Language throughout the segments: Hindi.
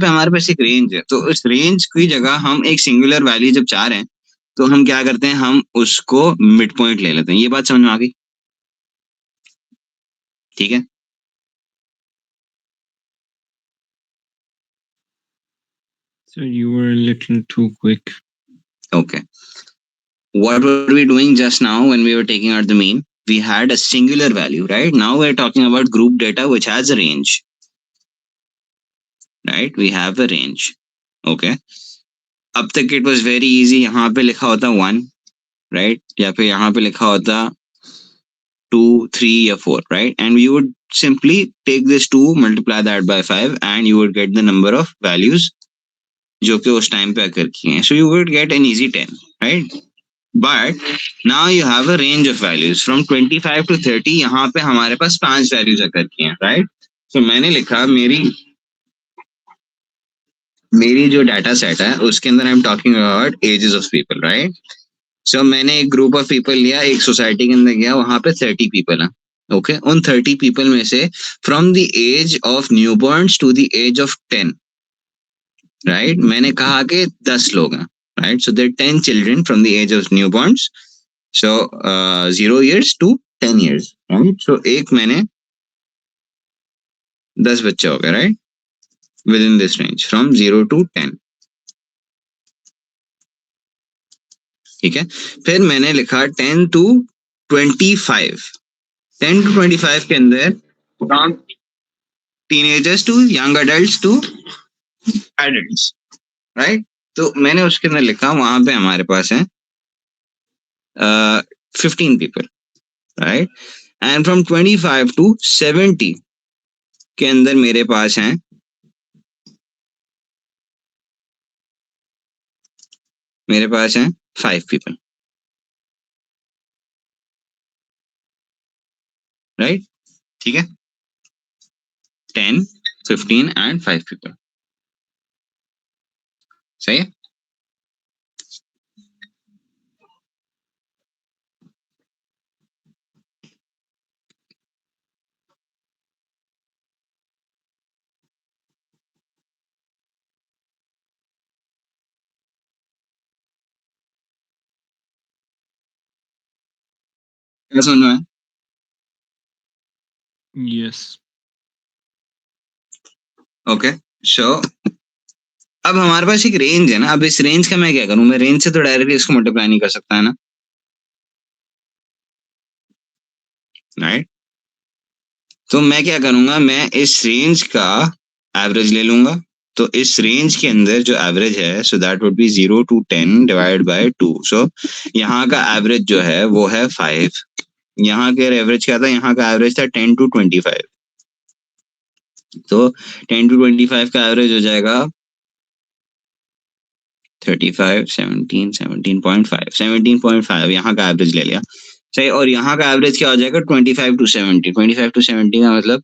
पे हमारे पास एक रेंज है, तो उस रेंज की जगह हम एक सिंगुलर वैल्यू जब चाह रहे हैं तो हम क्या करते हैं, हम उसको मिड पॉइंट ले लेते हैं। ये बात समझ में आ गई? ठीक है। So you were a little too quick. Okay. What were we doing just now when we were taking out the mean? We had a singular value, right? Now we're talking about group data which has a range, right? We have a range. Okay. अब तक it was very easy. यहाँ पे लिखा होता 1, right? या फिर यहाँ पे लिखा होता 2, 3 या 4, right? And you would simply take this 2, multiply that by 5, and you would get the number of values जो कि उस टाइम पे अकर किए हैं. So you would get an easy 10, right? But now you have a range of values from 25 to 30. यहाँ पे हमारे पास 5 values अकर किए हैं, right? So मैंने लिखा मेरी जो डाटा सेट है उसके अंदर I am talking about ages of people, right? So मैंने एक ग्रुप ऑफ पीपल लिया, एक सोसाइटी के अंदर गया, वहां पे 30 पीपल है. ओके, उन 30 पीपल में से from the age of newborns to the age of 10, right, मैंने कहा कि 10 लोग हैं, right? So there 10 children from the age of newborns, so 0 years to 10 years, right? So एक मैंने 10 बच्चे हो गए, right, within this range from 0 to 10. ठीक है. फिर मैंने लिखा 10 to 25. 10 to 25 के अंदर from teenagers to young adults to adults, right? तो मैंने उसके अंदर लिखा, वहां पे हमारे पास है 15 people, right? And from 25 to 70 के अंदर मेरे पास हैं मेरे पास हैं 5 पीपल, राइट? ठीक है. 10, 15 एंड 5 पीपल. सही है. क्या समझ में आया? Yes. ओके. सो अब हमारे पास एक रेंज है ना. अब इस रेंज का मैं क्या करूं? मैं रेंज से तो डायरेक्टली इसको मल्टीप्लाई नहीं कर सकता है ना, राइट? तो मैं क्या करूंगा, मैं इस रेंज का एवरेज ले लूंगा. तो इस रेंज के अंदर जो एवरेज है, so that would be 0 to 10 divide by 2. सो यहाँ का एवरेज जो है वो है 5. यहाँ के एवरेज क्या था? यहाँ का एवरेज था 10 to 25. तो 10 to 25 का एवरेज हो जाएगा 35, 17, 17.5. 17.5 यहाँ का एवरेज ले लिया, सही. और यहाँ का एवरेज क्या हो जाएगा? 25 to 70. 25 to 70 का मतलब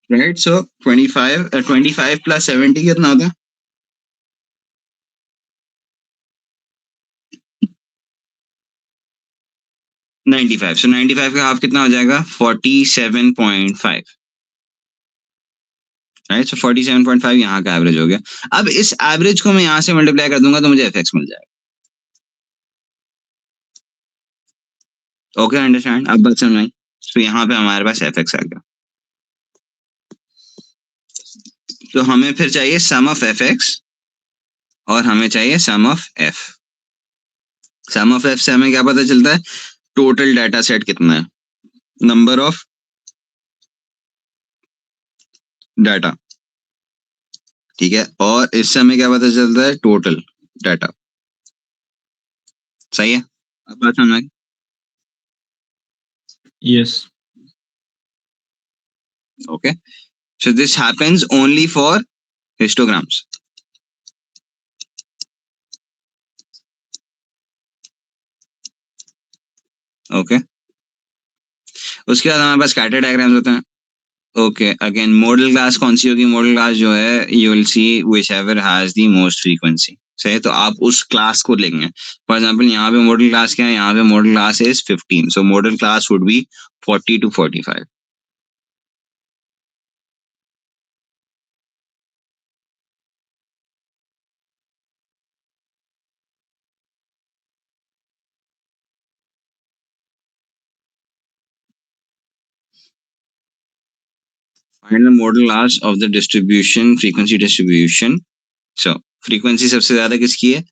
राइट. सो 25 प्लस 70 कितना होता है? 95. सो 95 का हाफ कितना हो जाएगा? 47.5, राइट? सो 47.5 यहाँ का एवरेज हो गया. अब इस एवरेज को मैं यहाँ से मल्टीप्लाई कर दूंगा तो मुझे एफ मिल जाएगा. Okay, understand? अब बात समझ में आई? तो यहाँ पे हमारे पास एफ आ गया. तो हमें फिर चाहिए सम ऑफ एफ और हमें चाहिए sum of F. Sum of F से हमें क्या पता चलता है? टोटल डाटा सेट कितना है, नंबर ऑफ डाटा. ठीक है. और इससे हमें क्या पता चलता है? Total data. सही है. अब बात समझ में आई? Yes. Okay. So this happens only for histograms. Okay उसके बाद हमारे पास स्कैटर डायग्राम्स होते हैं. ओके अगेन मॉडल क्लास कौन सी होगी? मॉडल क्लास जो है you will see which ever has the most frequency. सही, तो आप उस क्लास को लेंगे. फॉर एग्जाम्पल यहाँ पे मॉडल क्लास क्या है? यहाँ पे model class is 15, so model class would be 40 to 45. Find the modal class of the distribution, frequency distribution. So frequency सबसे ज्यादा किसकी है?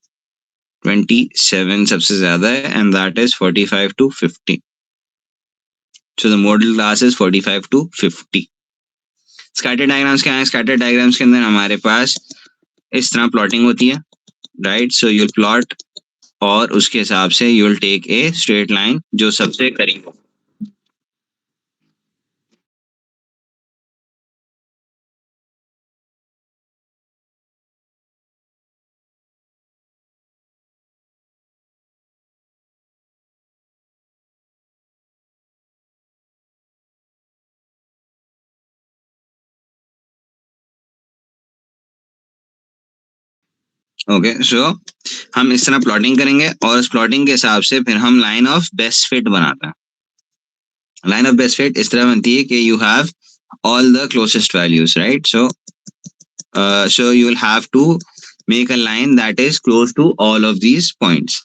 27 सबसे ज्यादा है, and that is 45 to 50. So the modal class is 45 to 50. Scatter diagrams क्या है? स्कैटर डायग्राम्स के अंदर हमारे पास इस तरह प्लॉटिंग होती है, राइट? सो यूल प्लॉट और उसके हिसाब से you'll take a straight line जो सबसे करीब हो. ओके सो हम इस तरह प्लॉटिंग करेंगे और उस प्लॉटिंग के हिसाब से फिर हम लाइन ऑफ बेस्ट फिट बनाते हैं. लाइन ऑफ बेस्ट फिट इस तरह बनती है कि you have all the closest values, right? So you will have to make a line that is close to all of these points.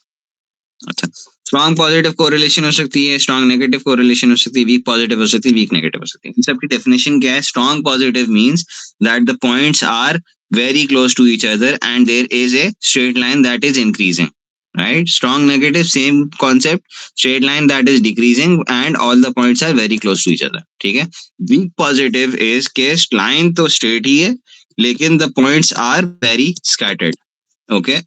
अच्छा, स्ट्रॉन्ग पॉजिटिव कोरिलेशन हो सकती है, स्ट्रॉन्ग नेगेटिव कोरिलेशन हो सकती है, वीक पॉजिटिव हो सकती है, वीक नेगेटिव हो सकती है. इन सबकी डेफिनेशन क्या है? Strong positive means that the points are very close to each other and there is a straight line that is increasing, right? Strong negative, same concept, straight line that is decreasing and all the points are very close to each other. ठीक है. weak positive is कि line तो straight ही है लेकिन the points are very scattered. okay.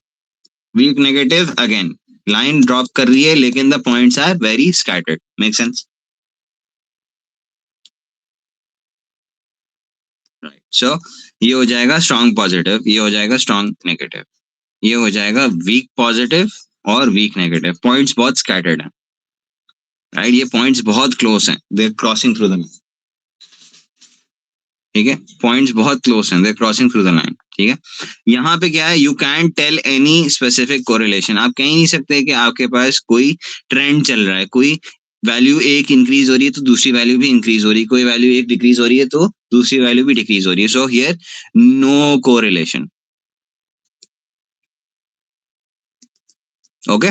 weak negative again line drop कर रही है लेकिन the points are very scattered. Make sense? right. So ये हो जाएगा strong positive, ये हो जाएगा strong negative, ये हो जाएगा वीक पॉजिटिव और वीक नेगेटिव. पॉइंट्स बहुत स्कैटर्ड हैं, राइट? ये पॉइंट्स बहुत क्लोज हैं, they are crossing through the line. ठीक है, पॉइंट्स बहुत क्लोज हैं, they are crossing through the line. ठीक है, यहाँ पे क्या है? You can tell any specific correlation. आप कह ही नहीं सकते कि आपके पास कोई ट्रेंड चल रहा है, कोई वैल्यू एक इंक्रीज हो रही है तो दूसरी वैल्यू भी इंक्रीज हो रही है, कोई वैल्यू एक डिक्रीज हो रही है तो दूसरी वैल्यू भी डिक्रीज हो रही है. So here no correlation. Okay,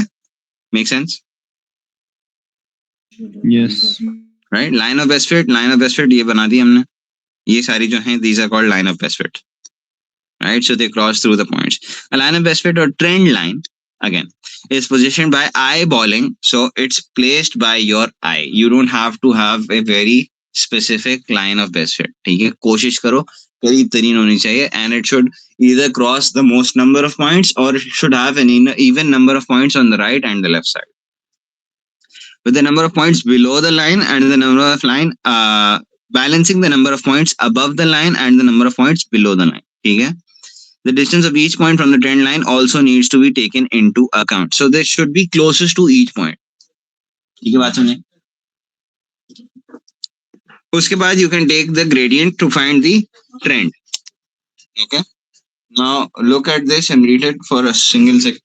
make sense? Yes. Right. Line of best fit, line of best fit ये बना दी हमने. ये सारी जो हैं these are called line of best fit, right? So they cross through the points. A line of best fit or trend line again is positioned by eyeballing, so it's placed by your eye. You don't have to have a very specific line of best fit. ठीक है, कोशिश करो करीब तरीन होनी चाहिए and it should either cross the most number of points or it should have an even number of points on the right and the left side, with the number of points below the line and the number of line balancing the number of points above the line and the number of points below the line. ठीक है. The distance of each point from the trend line also needs to be taken into account. So they should be closest to each point. ठीक है, बात समझे? उसके बाद you can take the gradient to find the trend. Okay. Now look at this and read it for a single second.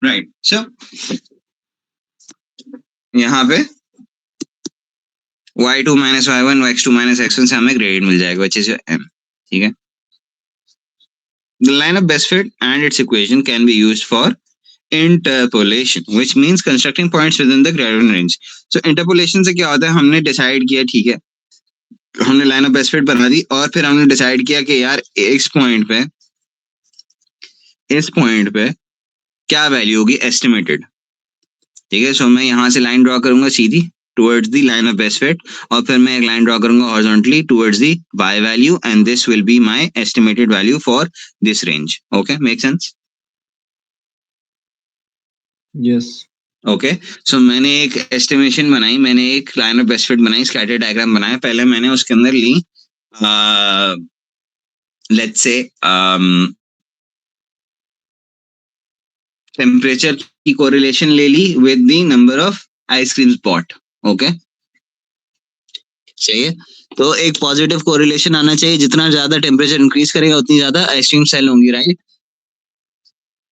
Right. So यहाँ पे y2 minus y1 x2 minus x1 से हमें ग्रेडियंट मिल जाएगा which is your m. ठीक है. The line of best fit and its equation can be used for interpolation, which means constructing points within the gradient range. So interpolation से क्या होता है? हमने डिसाइड किया, ठीक है, हमने लाइन ऑफ बेस्ट फिट बना दी और फिर हमने डिसाइड किया कि यार इस पॉइंट पे क्या वैल्यू होगी एस्टिमेटेड. ठीक है, सो मैं यहाँ से लाइन ड्रॉ करूंगा सीधी towards the line of best fit और फिर मैं एक लाइन ड्रॉ करूंगा horizontally towards the y value and this will be my estimated value for this range. Okay, make sense? Yes. Okay so मैंने एक एस्टिमेशन बनाई, मैंने एक लाइन ऑफ बेस्ट फिट बनाई, स्कैटर डायग्राम बनाया. पहले मैंने उसके अंदर ली लेट्स से टेम्परेचर की कोरिलेशन ले ली with the number of ice cream spot. Okay चाहिए तो एक पॉजिटिव कोरिलेशन आना चाहिए. जितना ज्यादा टेम्परेचर इंक्रीज करेगा उतनी ज्यादा आइसक्रीम सेल होंगी, राइट?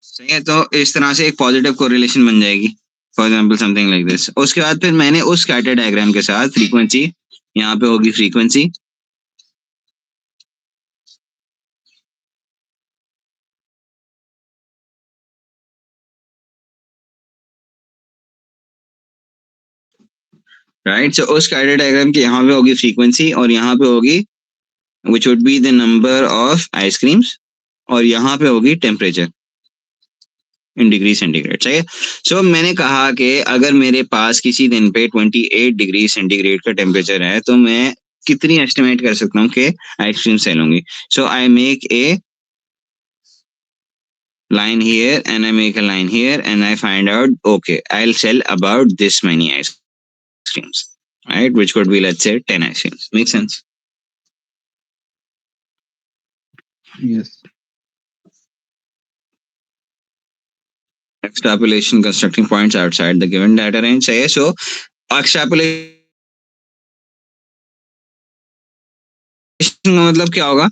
सही है. तो इस तरह से एक पॉजिटिव कोरिलेशन बन जाएगी, for example something like this. उसके बाद फिर मैंने उस स्कैटर डायग्राम के साथ फ्रीक्वेंसी, यहाँ पे होगी फ्रीक्वेंसी, राइट? सो उस स्कैटर डायग्राम की यहाँ पे होगी फ्रीक्वेंसी और यहाँ पे होगी which would be the number of ice creams, और यहाँ पे होगी टेम्परेचर इन डिग्री सेंटीग्रेड. सही है. सो मैंने कहा कि अगर मेरे पास किसी दिन पे 28 डिग्री सेंटीग्रेड का टेम्परेचर है तो मैं कितनी एस्टिमेट कर सकता हूँ कि आइसक्रीम सेल होंगी. So I make a line here and I make a line here and I find out, okay, I'll sell about this many ice creams, right? Which could be, let's say, 10 ice creams. Make sense? Yes. Extrapolation constructing points outside the given data range. Say so. Extrapolation का मतलब क्या होगा?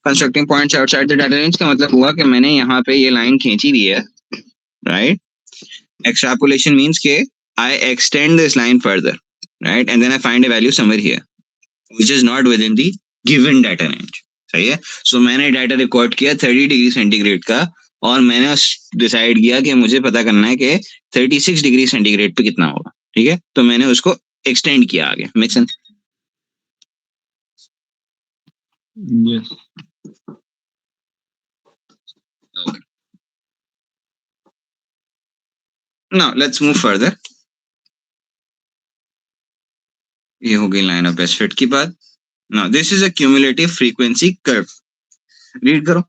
Constructing points outside the data range का मतलब हुआ कि मैंने यहाँ पे ये line खींची दी है, right? Extrapolation means कि I extend this line further, right? And then I find a value somewhere here, which is not within the given data range. सही है. सो मैंने डाटा रिकॉर्ड किया 30 डिग्री सेंटीग्रेड का और मैंने डिसाइड किया कि मुझे पता करना है कि 36 डिग्री सेंटीग्रेड पे कितना होगा. ठीक है, तो मैंने उसको एक्सटेंड किया आगे. Make sense? Yes. Okay. Now let's move further. ये हो गई लाइन ऑफ बेस्ट फिट की बात. Now this is a cumulative frequency curve. Read करो.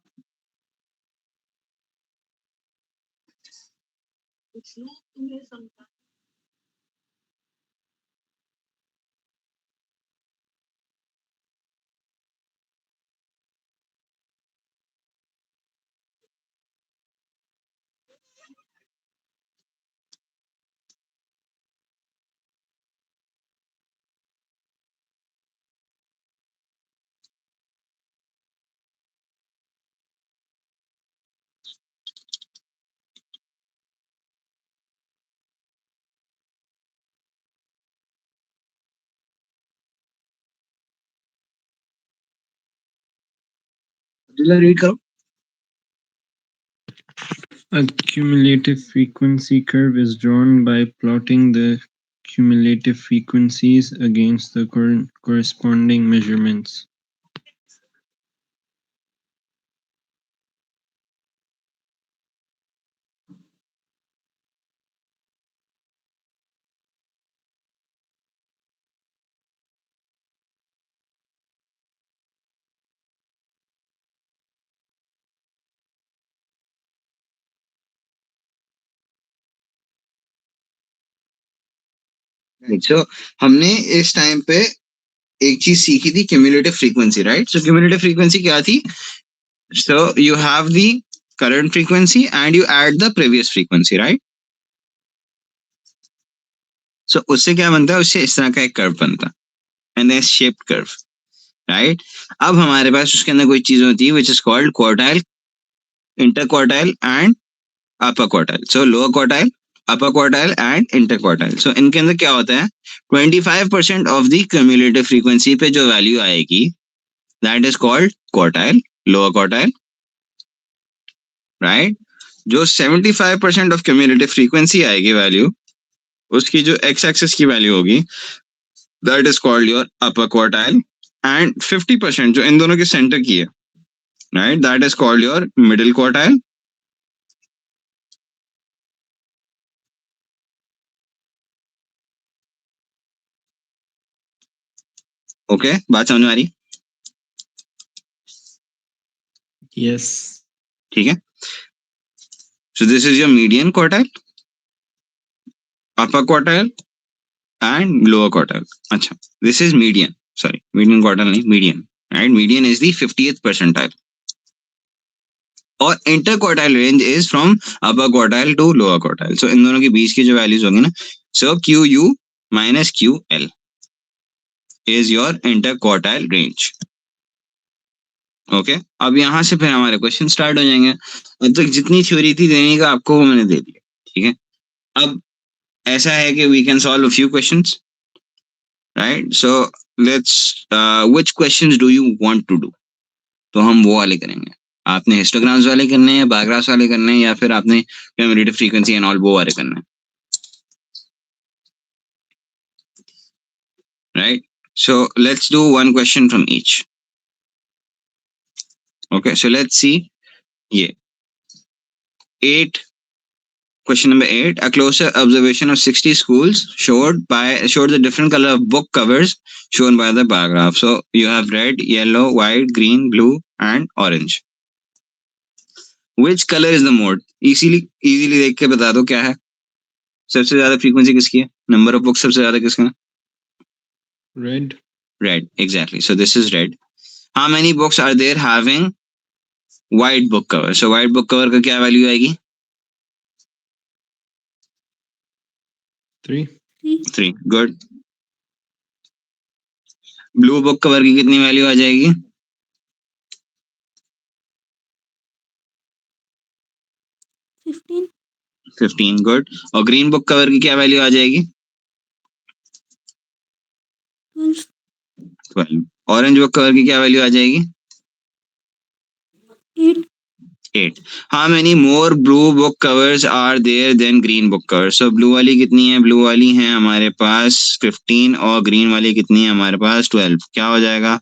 रीड करो. A cumulative frequency curve is drawn by plotting the cumulative frequencies against the corresponding measurements. So हमने इस टाइम पे एक चीज सीखी थी, cumulative frequency, right? So cumulative frequency क्या थी? So you have the current frequency and you add the previous frequency, right? So उससे क्या बनता है? उससे इस तरह का एक कर्व बनता है, एंड शेप्ड कर्व, राइट? अब हमारे पास उसके अंदर कोई चीज होती है which is called quartile, inter quartile and upper quartile. So lower quartile, upper quartile and inter quartile. So इनके अंदर क्या होता है? 25% ऑफ द क्यूमुलेटिव फ्रीक्वेंसी पे जो वैल्यू आएगी that is called quartile, lower quartile, right? जो 75% ऑफ क्यूमुलेटिव फ्रीक्वेंसी आएगी वैल्यू, उसकी जो एक्स एक्सिस की वैल्यू होगी that is called your upper quartile, and 50% जो इन दोनों के सेंटर की है, right, that is called your middle quartile. Okay, बात समझ में आ रही? Yes. ठीक है. सो this is your median quartile, upper quartile and lower quartile. अच्छा, this is median. Sorry, median quartile नहीं, median. Right, median is the 50th percentile. और interquartile range is from upper quartile to lower quartile. So इन दोनों के बीच की जो वैल्यूज होंगी ना, so QU minus QL is your interquartile range. Okay अब यहाँ से फिर हमारे क्वेश्चन स्टार्ट हो जाएंगे. अब तक जितनी थ्योरी थी देने का आपको वो मैंने दे दिया. ठीक है, अब ऐसा है कि we can solve a few questions, right? So let's which questions do you want to do? तो हम वो वाले करेंगे. आपने हिस्टोग्राम्स वाले करने हैं, बार ग्राफ्स वाले करने हैं, या फिर आपने क्यूमुलेटिव फ्रीक्वेंसी एंड ऑल वो वाले करने हैं, right? So let's do one question from each. Okay, so let's see. Yeah. 8. Question number 8. A closer observation of 60 schools showed the different color of book covers shown by the bar graph. So you have red, yellow, white, green, blue, and orange. Which color is the mode? Easily देख के बता दो क्या है. सबसे ज्यादा फ्रीक्वेंसी किसकी है? नंबर ऑफ बुक सबसे ज्यादा किसका है? Red. Red, exactly. So this is red. How many books are there having white book cover? So white book cover का क्या वैल्यू आएगी? 3. 3. Good. ब्लू बुक कवर की कितनी वैल्यू आ जाएगी? 15. गुड. और ग्रीन बुक कवर की क्या वैल्यू आ जाएगी? 12. ऑरेंज बुक कवर की क्या वैल्यू आ जाएगी? 8. How many more blue book covers are there than green book covers? So blue वाली कितनी है? blue वाली है हमारे पास 15 और green वाली कितनी है हमारे पास 12. क्या हो जाएगा?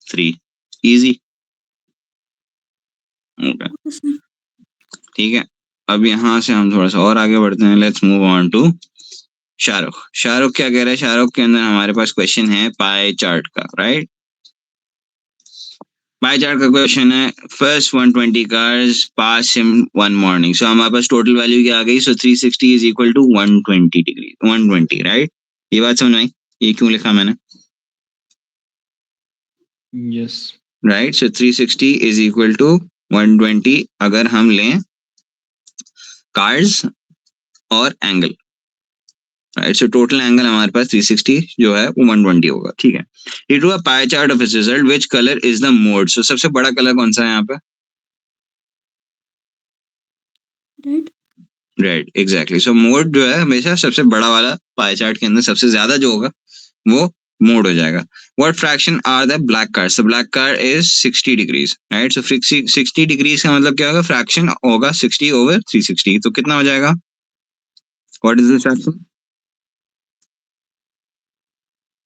3. Easy. Okay. ठीक है, अब यहाँ से हम थोड़ा सा और आगे बढ़ते हैं. Let's move on to Shahrukh. Shahrukh क्या कह रहा है? शाहरुख के अंदर हमारे पास क्वेश्चन है पाई चार्ट का, राइट? पाई चार्ट का क्वेश्चन है first 120 cars pass in one morning. So हमारे पास टोटल वैल्यू क्या आ गई? सो 360 is equal to 120 degree, 120, right? ये बात समझ में आई? ये क्यों लिखा मैंने? Yes. Right, so 360 is equal to 120 अगर हम लें कार्स और angle, right? So total angle हमारे पास 360 जो है वो 120 होगा. ठीक है, ये two a pie chart of its result which colour is the mode? So सबसे बड़ा कलर कौन सा है यहाँ पे? Red, exactly. सो मोड जो है हमेशा सबसे बड़ा वाला पाई चार्ट के अंदर सबसे ज्यादा जो होगा वो मोड हो जाएगा. What fraction are the black car? So black car is 60 degrees, right? So 60 degrees का मतलब क्या होगा? फ्रैक्शन होगा 60 over 360. तो कितना हो जाएगा? What is the fraction?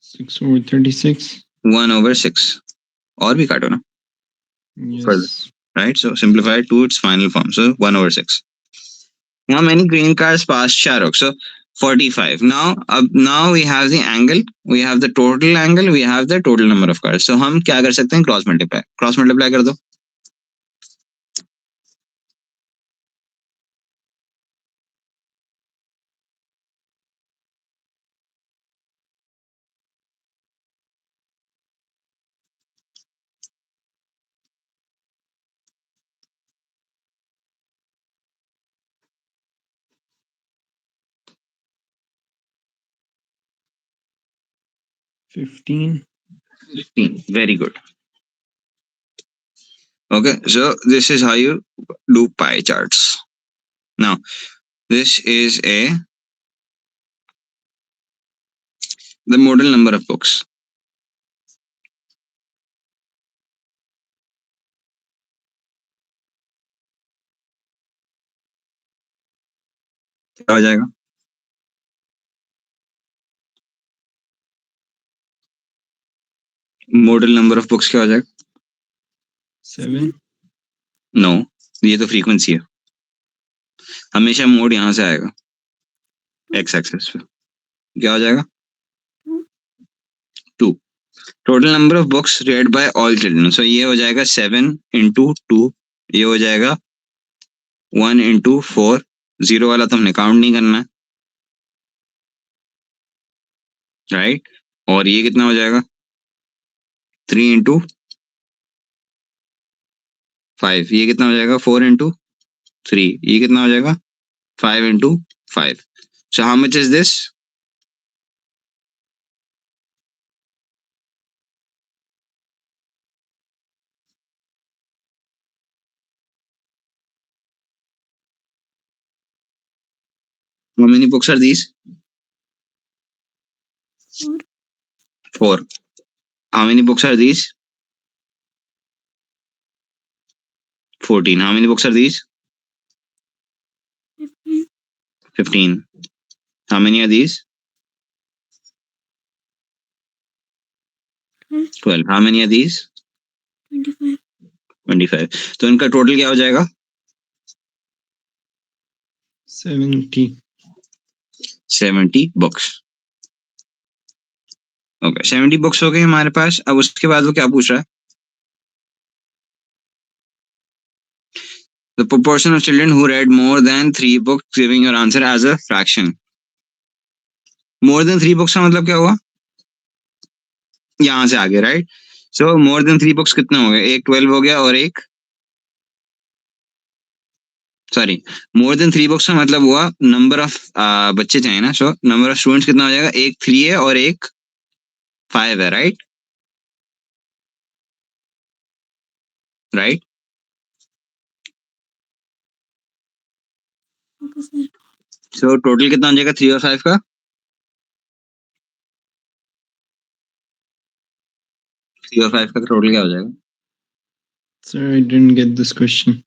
6 over 36. 1 over 6. और भी काटो ना. Yes. Further. Right? So simplify it to its final form. So 1 over 6. How many green cars passed Shahrukh? So 45. Now we have the angle, we have the total angle, we have the total number of cars. So हम क्या कर सकते हैं? क्रॉस मल्टीप्लाई कर दो. $15. Very good. Okay, so this is how you do pie charts. Now this is the modal number of books. क्या हो जाएगा? modal number of books क्या हो जाएगा? 7. नो, ये तो फ्रीक्वेंसी है. हमेशा मोड यहां से आएगा एक्स एक्सिस पे. क्या हो जाएगा? 2. Total number of books read by all children. So ये हो जाएगा 7 into 2. ये हो जाएगा 1 into 4. जीरो वाला तो हमने काउंट नहीं करना है, राइट। और ये कितना हो जाएगा, 3 into 5, ये कितना हो जाएगा, 4 into 3, ये कितना हो जाएगा, 5 into 5. So how much is this? How many books are these? 4. How many books are these? 14. How many books are these? 15. How many are these? 12. How many are these? 25. तो इनका टोटल क्या हो जाएगा, 70 बुक्स. ओके, 70 बुक्स हो गए हमारे पास. अब उसके बाद वो क्या पूछ रहा है, the proportion of children who read more than 3 books, giving your answer as a fraction. More than 3 books का मतलब क्या हुआ, यहाँ से आगे, राइट. सो मोर देन 3 बुक्स कितने हो गए, एक 12 हो गया और एक, सॉरी, मोर देन 3 बुक्स का मतलब हुआ नंबर ऑफ बच्चे चाहिए ना. सो नंबर ऑफ स्टूडेंट्स कितना हो जाएगा, एक 3 है और एक 5 है, राइट. राइट. सो टोटल कितना हो जाएगा 3 और 5 का, 3 और 5 का टोटल क्या हो जाएगा. Sir, I didn't get this question.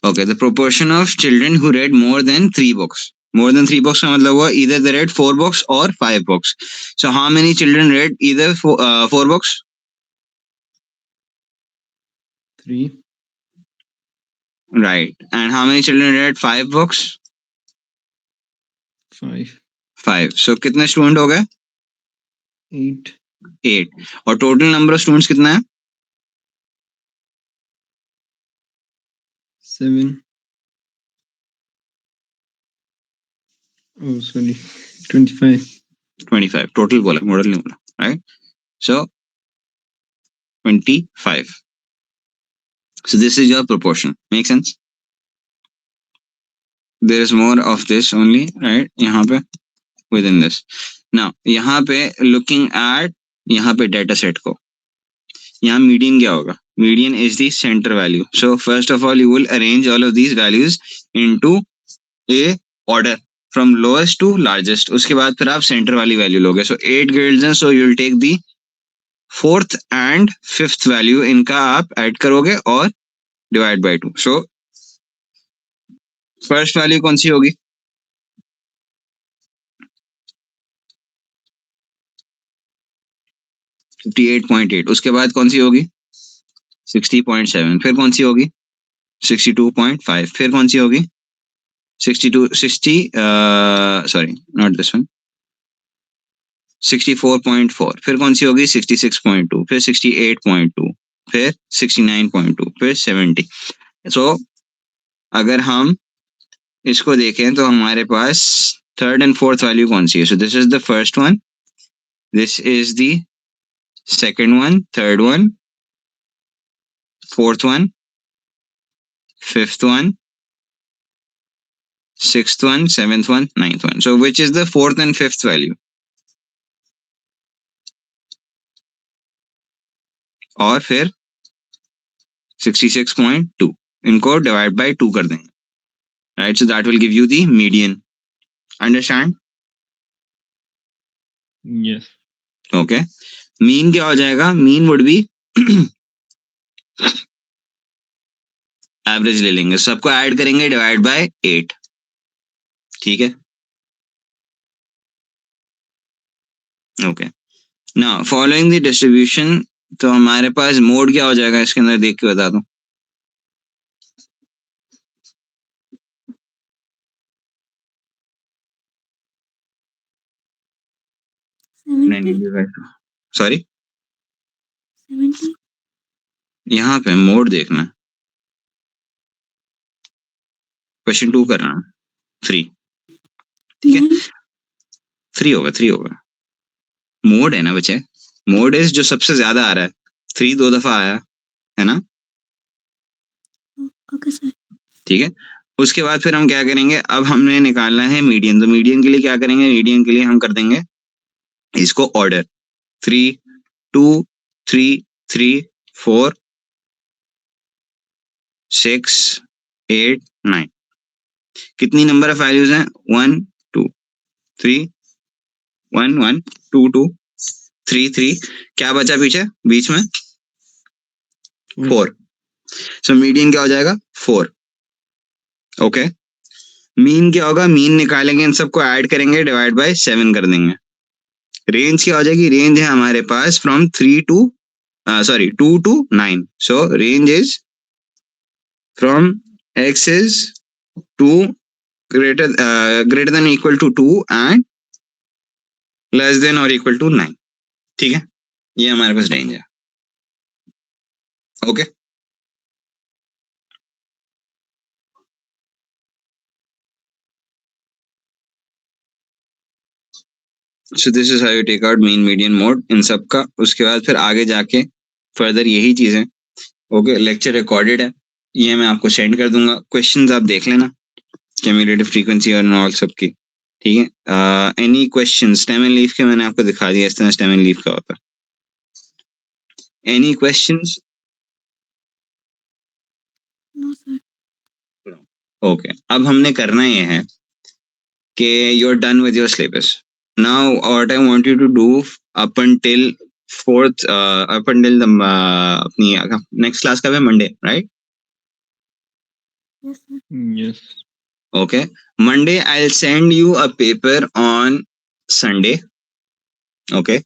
Okay, the proportion of children who read more than 3 books. More than 3 books का मतलब हुआ either they read 4 books or 5 books. So how many children read either 4 books? 3. Right. And how many children read 5 books? 5. 5. So कितने स्टूडेंट हो गए, 8. 8. और टोटल नंबर ऑफ स्टूडेंट्स कितना है, 7. Oh, sorry. 25. 25. टोटल बोला, मॉडल नहीं बोला, right. So 25. So this is your proportion. Make sense? There is more of this only, right? यहाँ पे within this. Now यहाँ पे looking at यहाँ पे data set को, यहाँ median क्या होगा, median is the center value. So first of all you will arrange all of these values into a order from lowest to largest. उसके बाद फिर आप center वाली value लोगे. So 8 grades हैं, so you will take the 4th and 5th value, इनका आप add करोगे और divide by 2. So first value कौन सी होगी, 58.8. उसके बाद कौन सी होगी, 60.7. फिर कौन सी होगी, 62.5. फिर कौन सी होगी, 60 sorry not this one, 64.4. फिर कौन सी होगी, 66.2. फिर 68.2. फिर 69.2. फिर 70. सो अगर हम इसको देखें तो हमारे पास थर्ड एंड फोर्थ वैल्यू कौन सी है. सो this is the first one, this is the second one, third one, fourth one, fifth one, sixth one, seventh one, ninth one. So which is the fourth and fifth value? और फिर 66.2, इनको divide by 2 कर देंगे, right? So that will give you the median. Understand? Yes. Okay. Mean क्या हो जाएगा, mean would be एवरेज ले लेंगे, सबको ऐड करेंगे, डिवाइड बाय 8. ठीक है. Okay. Now following the distribution, तो हमारे पास मोड क्या हो जाएगा इसके अंदर, देख के बता दूं. सॉरी, यहाँ पे मोड देखना, क्वेश्चन 2 करना, 3. ठीक है, 3 होगा. मोड है ना बच्चे, मोड इज जो सबसे ज्यादा आ रहा है, 3 2 दफा आया है ना. Okay sir. ठीक है, उसके बाद फिर हम क्या करेंगे, अब हमने निकालना है मीडियन. तो मीडियन के लिए क्या करेंगे, मीडियन के लिए हम कर देंगे इसको ऑर्डर 3 2 3 3 4 6 8 9. कितनी नंबर ऑफ वैल्यूज हैं, 1 2 3 1 1 2 2 3 3. क्या बचा पीछे बीच में, 4. सो मीडियन क्या हो जाएगा, 4. ओके, मीन क्या होगा, मीन निकालेंगे, इन सबको ऐड करेंगे, डिवाइड बाय 7 कर देंगे. रेंज क्या हो जाएगी, रेंज है हमारे पास from 3 to 2 to 9. So range is from x is 2 greater than or equal to 2 and less than or equal to 9. ठीक है, ये हमारे पास रेंज है. Okay, so this is how you take out mean median mode in सब का. उसके बाद फिर आगे जाके फर्दर यही चीजें. ओके, लेक्चर रिकॉर्डेड है, ये मैं आपको सेंड कर दूंगा. क्वेश्चंस आप देख लेना, क्यूमुलेटिव फ्रीक्वेंसी और ऑल सब की. ठीक है, any questions, stem and leaf के मैंने आपको दिखा दिया इस तरह स्टेम एंड लीफ का होता है. Any questions? No sir. Okay, अब हमने करना ये है कि you are done with your syllabus. Now what I want you to do up until 4th, up until the अपनी नेक्स्ट क्लास का है Monday, right? Yes sir. Yes. Okay, Monday I'll send you a paper on Sunday. Okay,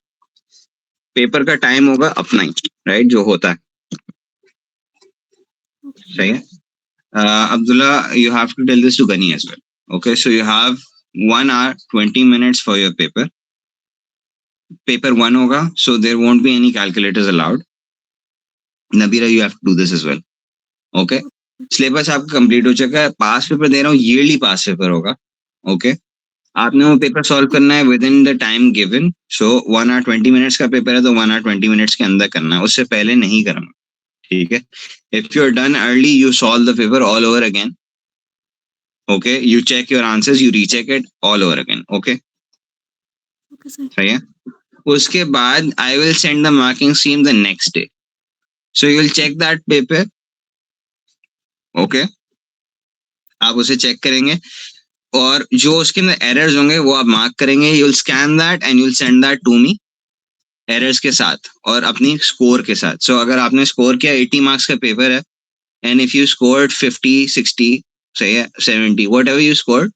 paper का टाइम होगा अपना ही, राइट, जो होता है. सही है. Abdullah, you have to tell this to Gani as well. Okay, so you have 1 hour 20 minutes for your paper. Paper 1 होगा, so there won't be any calculators allowed. Nabira, you have to do this as well. Okay, syllabus आपका कंप्लीट हो चुका है. पास पेपर दे रहा हूँ, ईयरली पास पेपर होगा. ओके, आपने वो पेपर सॉल्व करना है with in the time given. So 1 hour 20 minutes का पेपर है, तो 1 hour 20 minutes के अंदर करना है, उससे पहले नहीं करना. ठीक है, if you are done early you solve the paper all over again. Okay, you check your answers, you recheck it all over again. Okay, okay sir. सही है. उसके बाद I will send the marking scheme the next day. So you will check that paper. Okay, आप उसे चेक करेंगे और जो उसके अंदर एरर्स होंगे वो आप मार्क करेंगे. You will scan that and you will send that to me errors के साथ और अपनी स्कोर के साथ. सो अगर आपने स्कोर किया 80 मार्क्स का पेपर है एंड इफ यू स्कोर्ड 50 60 सही है 70 whatever you scored,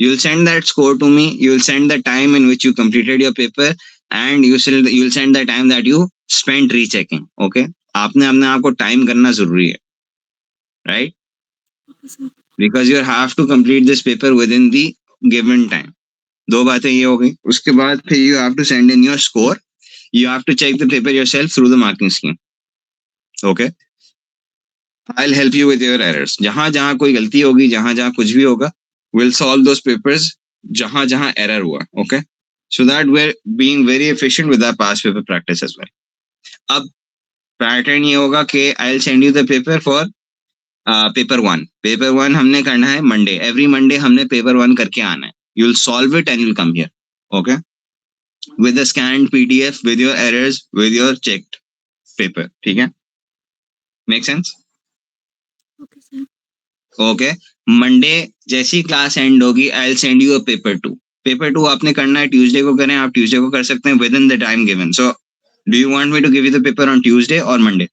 you will send that score to me. You will send the time in which you completed your paper and you will send the time that you spent rechecking. Okay, आपने अपने आप को टाइम करना जरूरी है, right? Okay sir. Because you have to complete this paper within the given time. 2 बातें ये हो गई. उसके बाद फिर you have to send in your score. You have to check the paper yourself through the marking scheme. Okay, I'll help you with your errors. जहां जहां कोई गलती होगी, जहां जहां कुछ भी होगा, we'll solve those papers जहां जहां error हुआ. Okay, so that we're being very efficient with our past paper practice as well. अब पैटर्न ये होगा कि I'll send you the paper for paper 1. Paper 1 हमने करना है मंडे. एवरी मंडे हमने पेपर 1 करके आना है. You will solve it and you will come here. Okay, with a scanned PDF, with your errors, with your checked paper. ठीक है, make sense? Okay sir. Okay, Monday जैसी क्लास एंड होगी आई will send you a paper 2. Paper 2 आपने करना है ट्यूसडे को करें, आप ट्यूसडे को कर सकते हैं within the time given. So do you want me to give you the paper on Tuesday और Monday?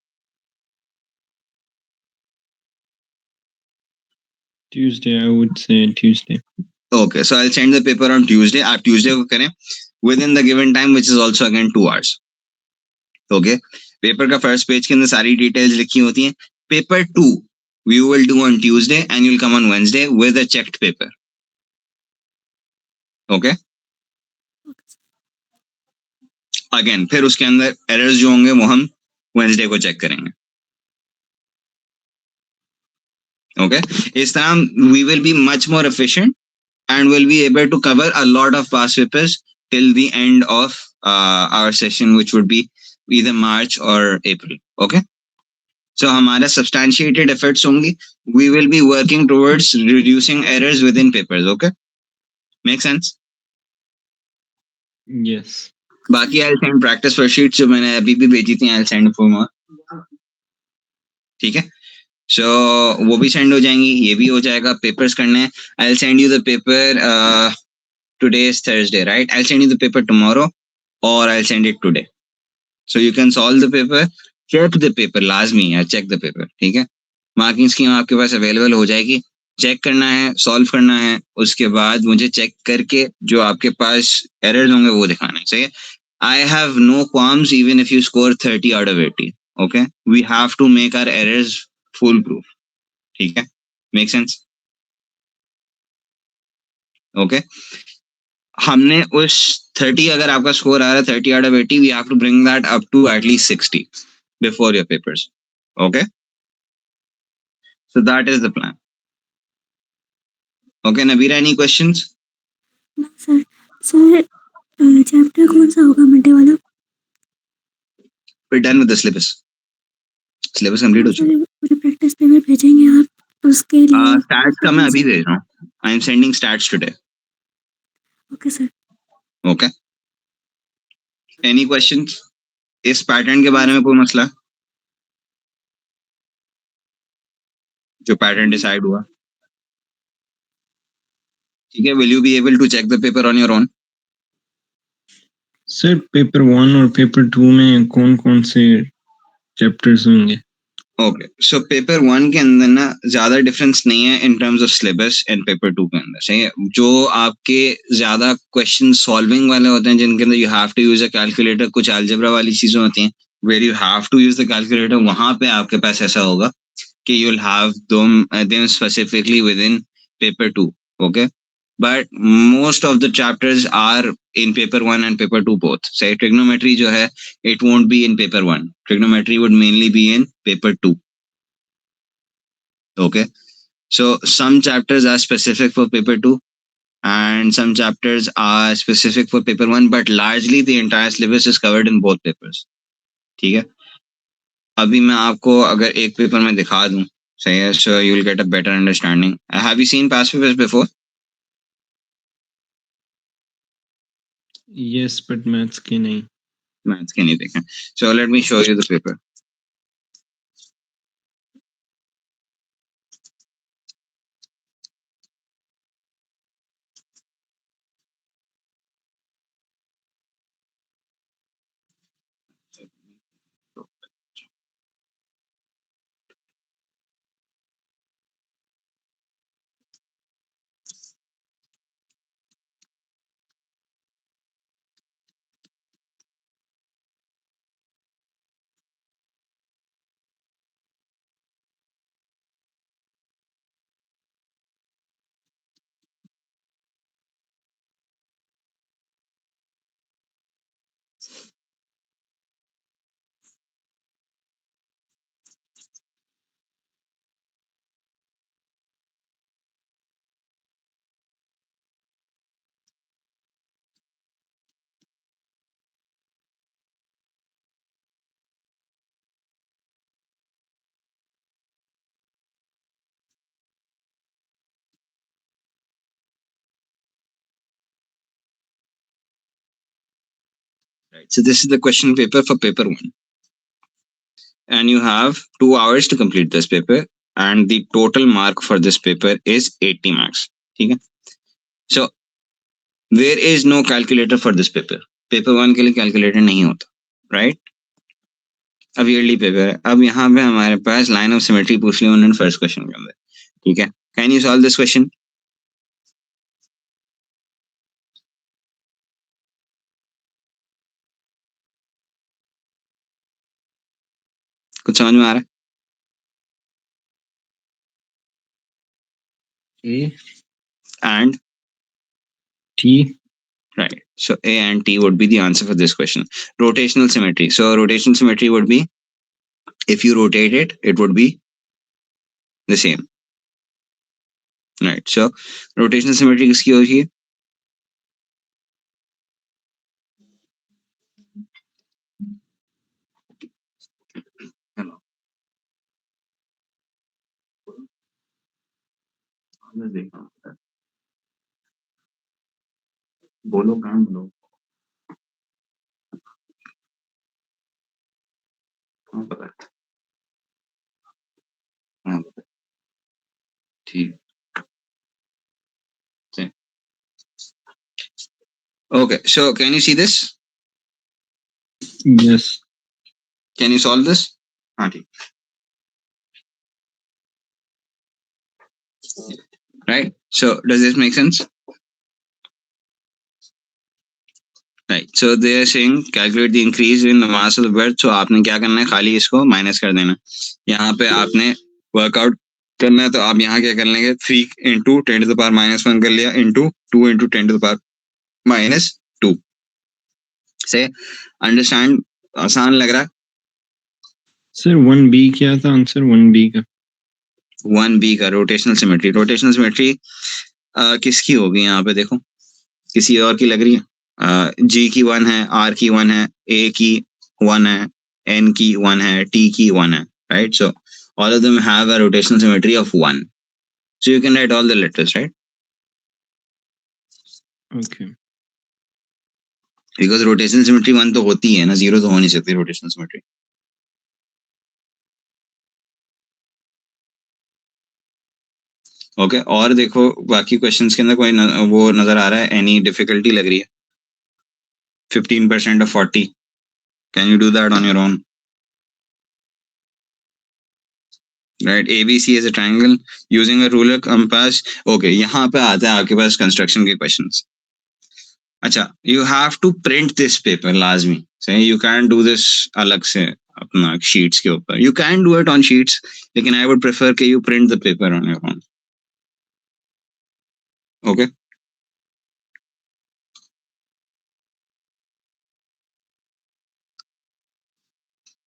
Tuesday, I would say Tuesday. Okay, so I'll send the paper on Tuesday. आप Tuesday को करें within the given time, which is also again 2 hours. Okay, paper का फर्स्ट पेज के अंदर सारी डिटेल्स लिखी होती हैं. Paper 2 we will do on Tuesday and you'll come on Wednesday with a checked paper. Okay, again फिर उसके अंदर एरर्स जो होंगे वो हम Wednesday को चेक करेंगे. Okay, इस तरह we will be much more efficient and we'll be able to cover a lot of past papers till the end of our session, which would be either March or April. Okay. So हमारा substantiated efforts only. We will be working towards reducing errors within papers. Okay. Make sense? Yes. बाकी I'll send practice worksheets जो मैंने अभी भी भेजी थी. I'll send for more. ठीक है. So वो भी send हो जाएंगी. ये भी हो जाएगा. Papers करने हैं. I'll send you the paper. Today is Thursday, right? I'll send you the paper tomorrow, or I'll send it today. So you can solve the paper. Check the paper. लाजमी है. Check the paper. ठीक है. मार्किंग स्कीम आपके पास अवेलेबल हो जाएगी. चेक करना है, सॉल्व करना है, उसके बाद मुझे चेक करके जो आपके पास एरर्स होंगे वो दिखाना है. सही है. I have no qualms even if you score 30 out of 80. Okay, we have to make our errors foolproof. ठीक है. Make sense? Okay. हमने उस 30, अगर आपका स्कोर आ रहा है 30 out of 80, we have to bring that up to at least 60 before your papers. Okay. So that is the plan. Okay, Nabira, any questions? No, sir. Sir, chapter कौन सा होगा मंडे वाला? We're done with the syllabus. Syllabus complete हो चुका. पूरे प्रैक्टिस पेपर भेजेंगे आप उसके लिए? Stats का मैं अभी भेज रहा हूँ. I am sending stats today. Okay sir. Okay. Any questions? इस पैटर्न के बारे में कोई मसला जो पैटर्न डिसाइड हुआ? ठीक है. Will you be able to check the paper on your own? Sir paper 1 और पेपर 2 में कौन कौन से चैप्टर्स होंगे? ओके. सो पेपर 1 के अंदर ना ज्यादा डिफरेंस नहीं है in terms of syllabus and paper 2 के अंदर. सही है. जो आपके ज्यादा क्वेश्चन सॉल्विंग वाले होते हैं जिनके अंदर you have to use a calculator, कुछ अलजेब्रा वाली चीजें होती हैं where you have to use the calculator, वहां पे आपके पास ऐसा होगा कि you'll have them specifically within paper 2. Okay. But most of the chapters are in paper 1 and paper 2 both. Say trigonometry जो है, it won't be in paper 1. Trigonometry would mainly be in paper 2. Okay. So some chapters are specific for paper 2 and some chapters are specific for paper 1, but largely the entire syllabus is covered in both papers. ठीक है. अभी मैं आपको अगर एक पेपर में दिखा दूं, सही है, so you will get a better understanding. Have you seen past papers before? Yes, but maths के नहीं. Maths के नहीं देखे. So let me show you the paper. Right. So this is the question paper for paper 1. And you have 2 hours to complete this paper. And the total mark for this paper is 80 marks. ठीक है. So there is no calculator for this paper. Paper 1 के लिए calculator नहीं होता. Right? अब yearly paper है. अब यहाँ पे हमारे पास line of symmetry पूछ लिया उन्होंने first question के अंदर. ठीक है. Can you solve this question? कुछ समझ में आ रहा है? A And T. right. So A and T would be the answer for this question. Rotational symmetry. So rotational symmetry would be, if you rotate it, it would be the same. Right. So rotational symmetry किसकी होगी? हेलो, बोलो, काम बोलो. हाँ पता है. हाँ पता है. ठीक. Okay, so can you see this? Yes. Can you solve this? हाँ ठीक. Right. So does this make sense? Right. So they are saying calculate the increase in the mass of the bird. So आपने क्या करना है? खाली इसको माइनस कर देना. यहाँ पे आपने वर्कआउट करना है तो आप यहाँ क्या कर लेंगे? 3 into 10 to the power minus 1 कर लिया into 2 into 10 to the power minus 2. से अंडरस्टैंड आसान लग रहा है? सर 1B क्या था आंसर 1B का? 1B का रोटेशनल सिमेट्री. रोटेशनल सिमेट्री किसकी होगी? यहाँ पे देखो, किसी और की लग रही है. G की 1 है, R की 1 है, A की 1 है, N की 1 है, T की 1 है. Right? So all of them have a rotational symmetry of 1. So you can write all the letters, right? Okay. Because rotational symmetry 1 तो होती है ना, 0 तो हो नहीं सकती rotational symmetry. Okay, और देखो बाकी क्वेश्चंस के अंदर कोई वो नजर आ रहा है? एनी डिफिकल्टी लग रही है? 15% of 40. Can you do that on your own? Right, ABC is a triangle using a ruler compass. Okay, यहाँ पे आते हैं आपके पास कंस्ट्रक्शन के क्वेश्चंस. अच्छा, you have to print this paper लाजमी. Say you can't do this अलग से अपना शीट्स के ऊपर. You can do it on sheets, लेकिन I would prefer कि you print the paper on your own. Okay.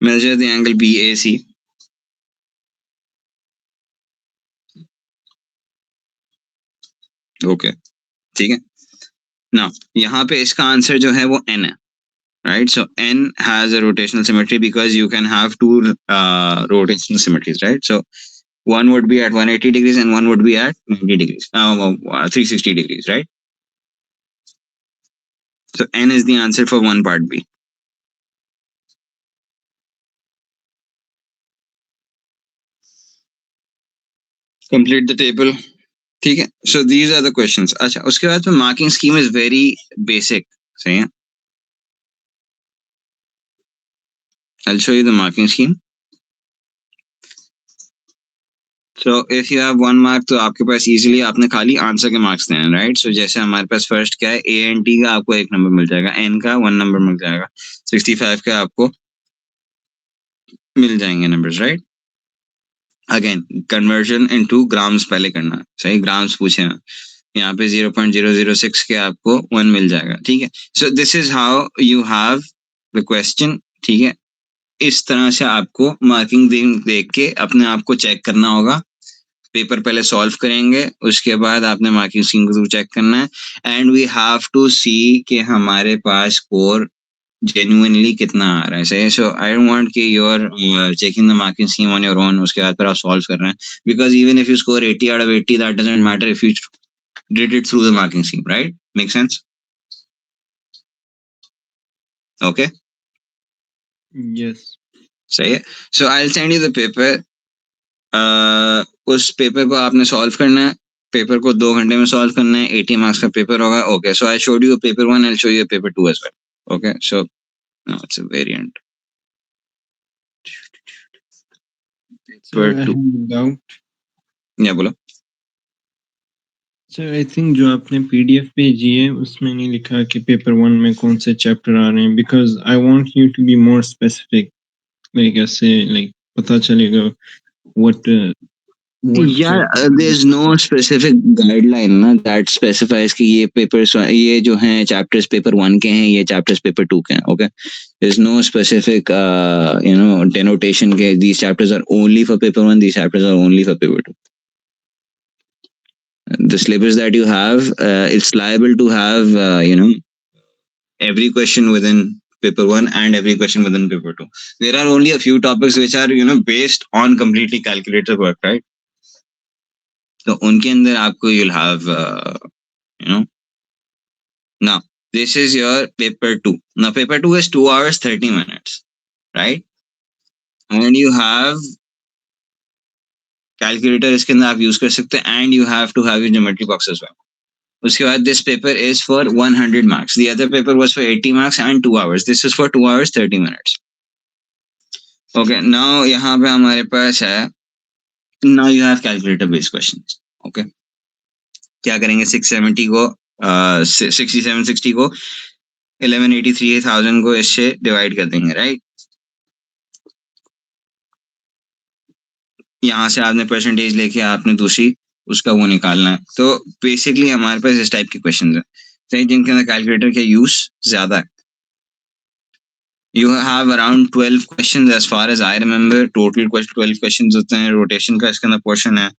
Measure the angle BAC. Okay, ठीक है. Now यहाँ पे इसका आंसर जो है वो N है. Right, so N has a rotational symmetry because you can have two rotational symmetries, right? So one would be at 180 degrees and one would be at 90 degrees, 360 degrees, right? So N is the answer for one part B. Complete the table. ठीक है. So these are the questions. अच्छा, उसके बाद में marking scheme is very basic. सही है. I'll show you the marking scheme. So if you have 1 mark तो आपके पास easily आपने खाली आंसर के मार्क्स देने हैं, right? So जैसे हमारे पास फर्स्ट क्या है, A and T का आपको 1 नंबर मिल जाएगा, N का 1 नंबर मिल जाएगा, 65 का आपको मिल जाएंगे numbers, right? Again conversion into grams पहले करना. सही, ग्राम्स पूछे हैं यहाँ पे 0.006 के आपको 1 मिल जाएगा. ठीक है. सो this is how you have the question. ठीक है, इस तरह से आपको मार्किंग देख के अपने आप को चेक करना होगा. पेपर पहले सॉल्व करेंगे, उसके बाद आपने मार्किंग स्कीम के थ्रू चेक करना है. एंड वी हैव टू सी कि हमारे पास स्कोर genuinely कितना आ रहा है. So I don't want कि you're checking the marking scheme on your own, उसके बाद फिर आप solve कर रहे हैं. Because even if you score 80 out of 80, that doesn't matter if you did it through the marking scheme, right? Make sense? Okay. Yes. सही है. So I'll send you the paper. उस पेपर को आपने सॉल्व करना है. पेपर को 2 घंटे में सॉल्व करना है. 80 मार्क्स का पेपर होगा. Okay, so I showed you paper 1, I'll show you paper 2 as well. Okay, so no, it's a variant. Sir, I have a doubt. Yeah, बोलो. सर आई थिंक जो आपने PDF भेजी है उसमें नहीं लिखा कि पेपर 1 में कौन से चैप्टर आ रहे हैं, because I want you to be more specific. Like ऐसे लाइक पता चलेगा what there's no specific guideline ना that specifies कि ये papers, ये जो हैं chapters paper 1 के हैं, ये chapters paper 2 के हैं. Okay, there's no specific denotation के these chapters are only for paper 1, these chapters are only for paper 2. the syllabus that you have, it's liable to have, every question within paper 1 and every question within paper 2. There are only a few topics which are, based on completely calculator work, right? So unke andar aapko you'll have, now this is your paper 2. Now paper 2 is 2 hours 30 minutes, right? And you have calculator इसके अंदर आप use कर सकते हैं, and you have to have your geometry box as well. उसके बाद this paper is for 100 marks. The other paper was for 80 marks and 2 hours. This is for 2 hours 30 minutes. Okay, now यहाँ पे हमारे पास है, now you have calculator based questions. Okay, क्या करेंगे? 670 को 6760 को 1183,000 को इससे डिवाइड कर देंगे, राइट? यहाँ से आपने परसेंटेज लेके आपने दूसरी उसका वो निकालना है. तो बेसिकली हमारे पास इस टाइप के क्वेश्चन है जिनके अंदर कैलकुलेटर का यूज ज्यादा है. You have around 12 questions as far as I remember. Total 12 questions होते हैं. रोटेशन का इसके अंदर पोर्शन है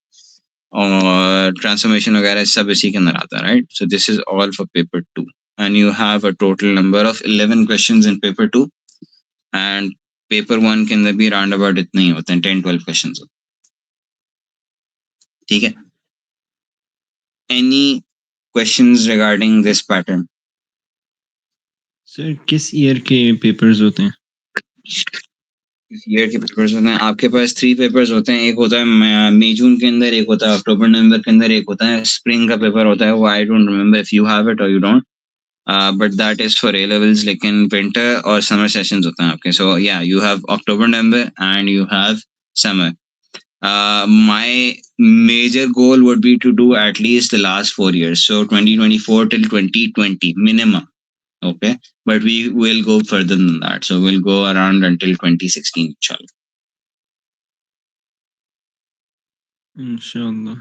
और ट्रांसफॉर्मेशन वगैरह सब इसी के अंदर आता है, right? So this is all for paper 2 and you have a total number of 11 questions in paper 2 and paper 1 के अंदर भी round about इतने ही होते हैं, 10-12 questions होते हैं. ठीक है? Any questions regarding this pattern? Sir किस ईयर के पेपर्स होते हैं? ईयर के पेपर्स होते हैं आपके पास 3 पेपर्स होते हैं. एक होता है मई जून के अंदर, एक होता है अक्टूबर नवंबर के अंदर, एक होता है स्प्रिंग का पेपर होता है. वो I don't remember if you have it और you don't, but that is for A levels. लेकिन विंटर और समर सेशंस होते हैं आपके. सो या you have October November and you have summer. My major goal would be to do at least the last 4 years, so 2024 till 2020 minimum. Okay, but we will go further than that, so we'll go around until 2016 inshallah. Inshallah.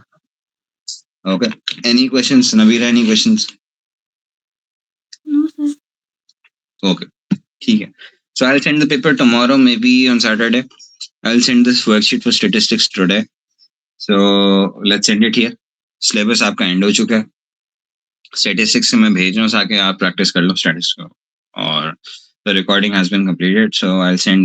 Okay, any questions, Nabila? Any questions? No, sir. Okay, ठीक है. So I'll send the paper tomorrow, maybe on Saturday. I'll send this worksheet for statistics today. So let's send it here. Syllabus आपका end हो चुका है. Statistics से मैं भेज रहा हूँ ताकि आप practice कर लो statistics को. और the recording has been completed, so I'll send